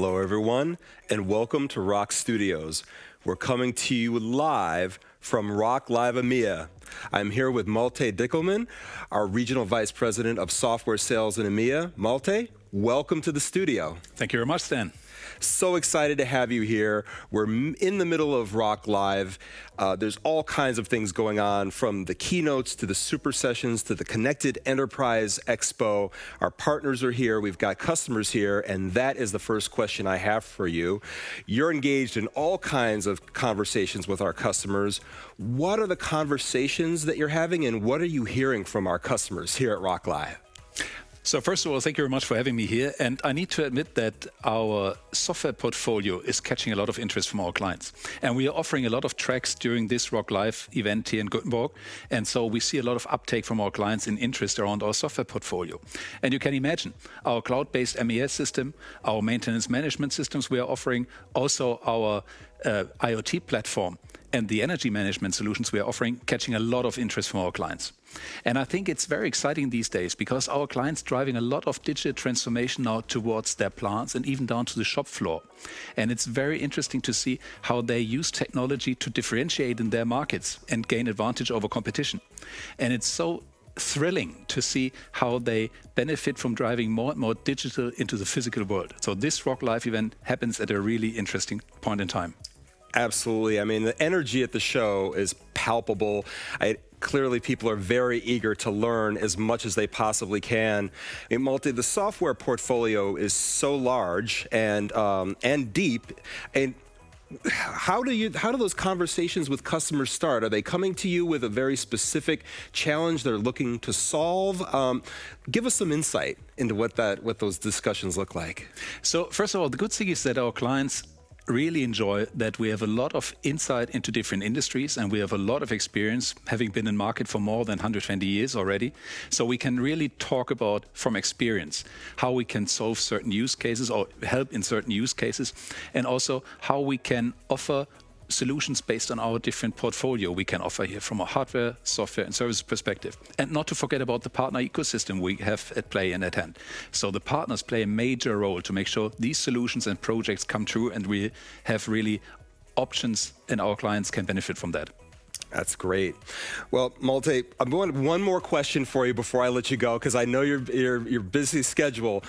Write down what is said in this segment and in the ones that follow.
Hello, everyone, and welcome to Rock Studios. We're coming to you live from Roklive-emea. I'm here with Malte Dieckelmann, our Regional Vice President of Software Sales in EMEA. Malte, welcome to the studio. Thank you very much, Stan. So excited to have you here. We're in the middle of Rock Live. There's all kinds of things going on, from the keynotes to the super sessions to the Connected Enterprise Expo. Our partners are here. We've got customers here, and that is the first question I have for you. You're engaged in all kinds of conversations with our customers. What are the conversations that you're having, and what are you hearing from our customers here at Rock Live? So first of all, thank you very much for having me here. And I need to admit that our software portfolio is catching a lot of interest from our clients. And we are offering a lot of tracks during this Rock Live event here in Gothenburg. And so we see a lot of uptake from our clients in interest around our software portfolio. And you can imagine our cloud-based MES system, our maintenance management systems we are offering, also our IoT platform, and the energy management solutions we are offering, catching a lot of interest from our clients. And I think it's very exciting these days because our clients driving a lot of digital transformation now towards their plants and even down to the shop floor. And it's very interesting to see how they use technology to differentiate in their markets and gain advantage over competition. And it's so thrilling to see how they benefit from driving more and more digital into the physical world. So this Rock Live event happens at a really interesting point in time. Absolutely. I mean, the energy at the show is palpable. Clearly, people are very eager to learn as much as they possibly can. Malte, the software portfolio is so large and deep. And how do those conversations with customers start? Are they coming to you with a very specific challenge they're looking to solve? Give us some insight into what those discussions look like. So first of all, the good thing is that our clients really enjoy that we have a lot of insight into different industries, and we have a lot of experience, having been in market for more than 120 years already. So we can really talk about, from experience, how we can solve certain use cases or help in certain use cases, and also how we can offer solutions based on our different portfolio we can offer here from a hardware, software, and services perspective. And not to forget about the partner ecosystem we have at play and at hand. So the partners play a major role to make sure these solutions and projects come true, and we have really options and our clients can benefit from that. That's great. Well, Malte, I'm going one more question for you before I let you go, because I know your busy schedule.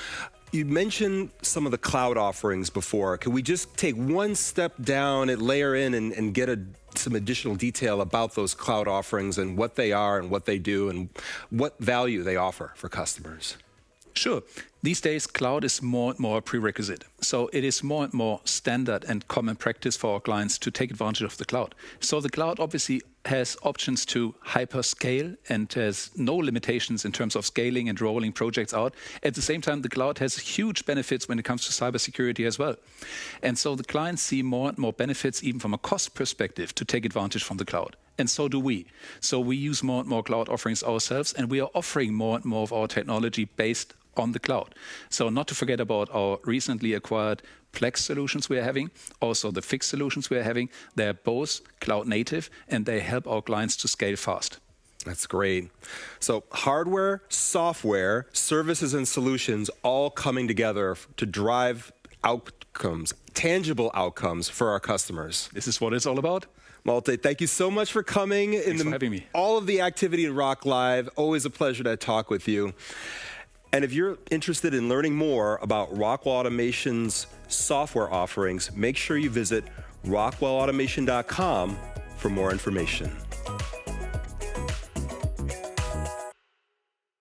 You mentioned some of the cloud offerings before. Can we just take one step down and layer in and get some additional detail about those cloud offerings and what they are and what they do and what value they offer for customers? Sure. These days, cloud is more and more a prerequisite. So it is more and more standard and common practice for our clients to take advantage of the cloud. So the cloud obviously has options to hyperscale and has no limitations in terms of scaling and rolling projects out. At the same time, the cloud has huge benefits when it comes to cybersecurity as well. And so the clients see more and more benefits, even from a cost perspective, to take advantage from the cloud. And so do we. So we use more and more cloud offerings ourselves, and we are offering more and more of our technology based on the cloud. So not to forget about our recently acquired Plex solutions we are having, also the fixed solutions we are having. They're both cloud native, and they help our clients to scale fast. That's great. So hardware, software, services, and solutions all coming together to drive outcomes, tangible outcomes for our customers. This is what it's all about. Malte, thank you so much for coming. Thanks for having me. All of the activity at Rock Live, always a pleasure to talk with you. And if you're interested in learning more about Rockwell Automation's software offerings, make sure you visit rockwellautomation.com for more information.